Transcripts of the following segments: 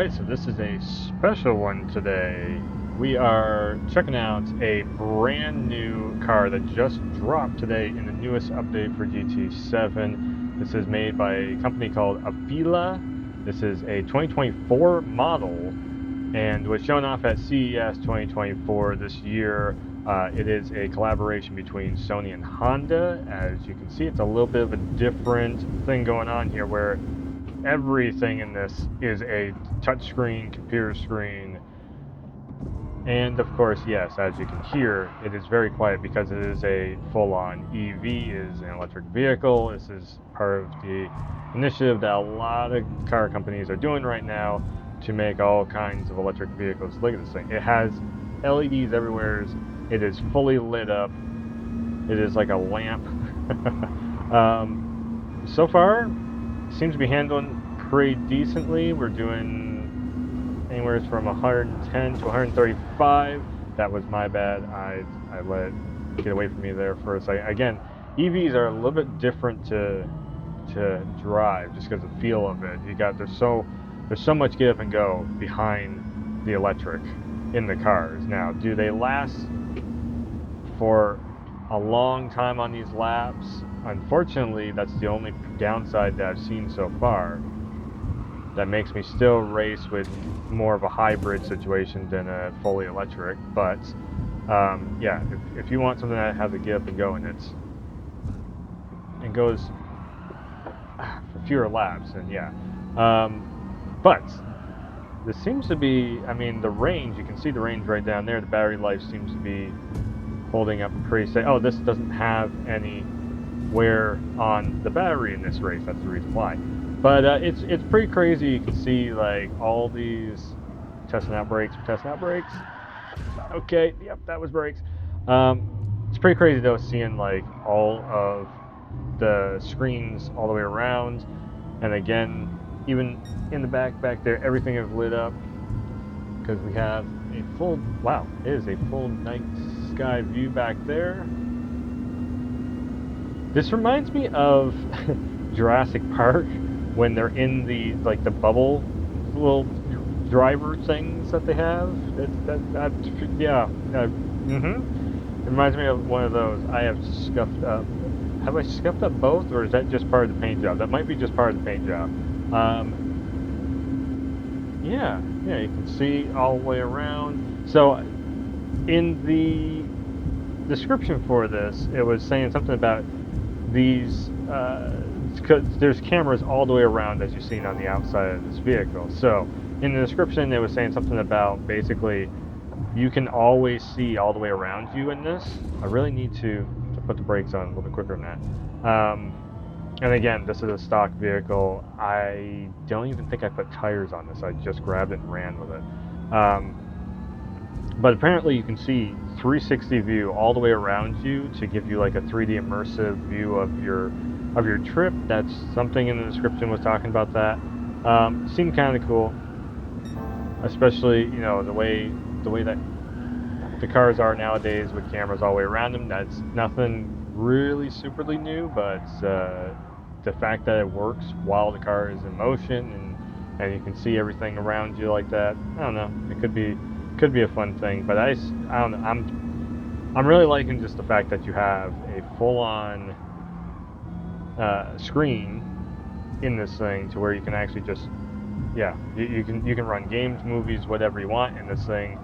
Alright, so this is a special one today. We are checking out a brand new car that just dropped today in the newest update for GT7. This is made by a company called AFEELA. This is a 2024 model and was shown off at CES 2024 this year. It is a collaboration between Sony and Honda. As you can see, it's a little bit of a different thing going on here where everything in this is a touchscreen, computer screen, and of course, yes, as you can hear, it is very quiet because it is a full-on EV, it is an electric vehicle. This is part of the initiative that a lot of car companies are doing right now to make all kinds of electric vehicles. Look at this thing. It has LEDs everywhere. It is fully lit up. It is like a lamp. So far, seems to be handling pretty decently. We're doing anywhere from 110 to 135. That was my bad. I let it get away from me there for a second. Again, EVs are a little bit different to drive just because of the feel of it. There's so much get up and go behind the electric in the cars. Now, do they last for a long time on these laps? Unfortunately, that's the only downside that I've seen so far. That makes me still race with more of a hybrid situation than a fully electric. But yeah, if you want something that has a get up and go in it, and goes for fewer laps, then yeah. But this seems to be, I mean, the range, you can see the range right down there. The battery life seems to be holding up pretty safe. Oh, this doesn't have any wear on the battery in this race. That's the reason why. But it's pretty crazy. You can see like all these testing out brakes. Okay, yep, that was brakes. It's pretty crazy though, seeing like all of the screens all the way around, and again, even in the back there, everything is lit up because we have a full, wow, it is a full night sky view back there. This reminds me of Jurassic Park when they're in the like the bubble little driver things that they have. Yeah. It reminds me of one of those. I have scuffed up. Have I scuffed up both, or is that just part of the paint job? That might be just part of the paint job. Yeah, you can see all the way around. So in the description for this, it was saying something about these, because there's cameras all the way around, as you've seen on the outside of this vehicle. So in the description, it was saying something about basically you can always see all the way around you in this. I really need to put the brakes on a little bit quicker than that. And again, this is a stock vehicle. I don't even think I put tires on this. I just grabbed it and ran with it. But apparently you can see 360 view all the way around you to give you like a 3D immersive view of your trip. That's something in the description was talking about that. Seemed kind of cool, especially, you know, the way that the cars are nowadays with cameras all the way around them. That's nothing really superly new, but the fact that it works while the car is in motion and you can see everything around you like that, I don't know, it could be a fun thing. But I don't know, I'm really liking just the fact that you have a full-on screen in this thing to where you can actually just, yeah, you can run games, movies, whatever you want in this thing.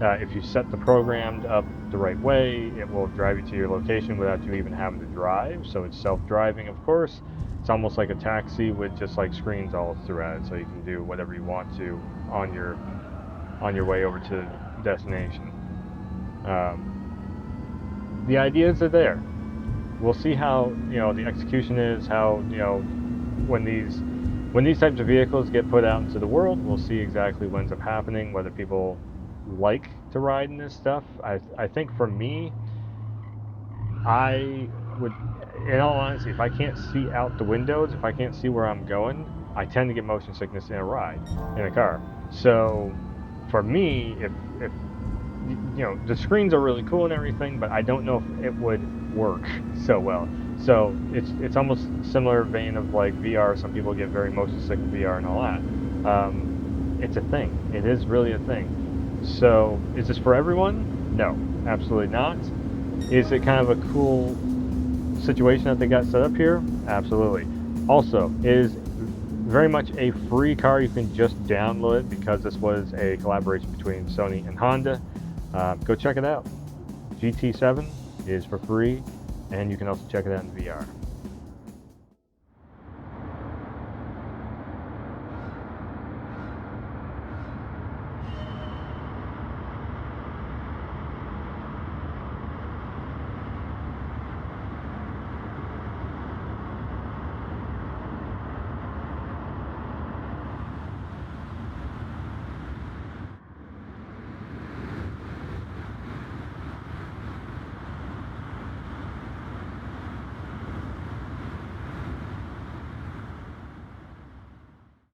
If you set the program up the right way, it will drive you to your location without you even having to drive. So it's self-driving, of course. It's almost like a taxi with just like screens all throughout it, so you can do whatever you want to on your way over to the destination. The ideas are there. We'll see how, you know, the execution is, how, you know, when these types of vehicles get put out into the world, we'll see exactly what ends up happening, whether people like to ride in this stuff. I think for me, I would, in all honesty, if I can't see out the windows, if I can't see where I'm going, I tend to get motion sickness in a ride, in a car. So for me, if you know, the screens are really cool and everything, but I don't know if it would work so well. So it's almost similar vein of like VR. Some people get very motion sick in VR and all that. it's a thing. It is really a thing. So, is this for everyone? No, absolutely not. Is it kind of a cool situation that they got set up here? Absolutely. Also, is very much a free car. You can just download it because this was a collaboration between Sony and Honda. Go check it out. GT7 is for free, and you can also check it out in VR.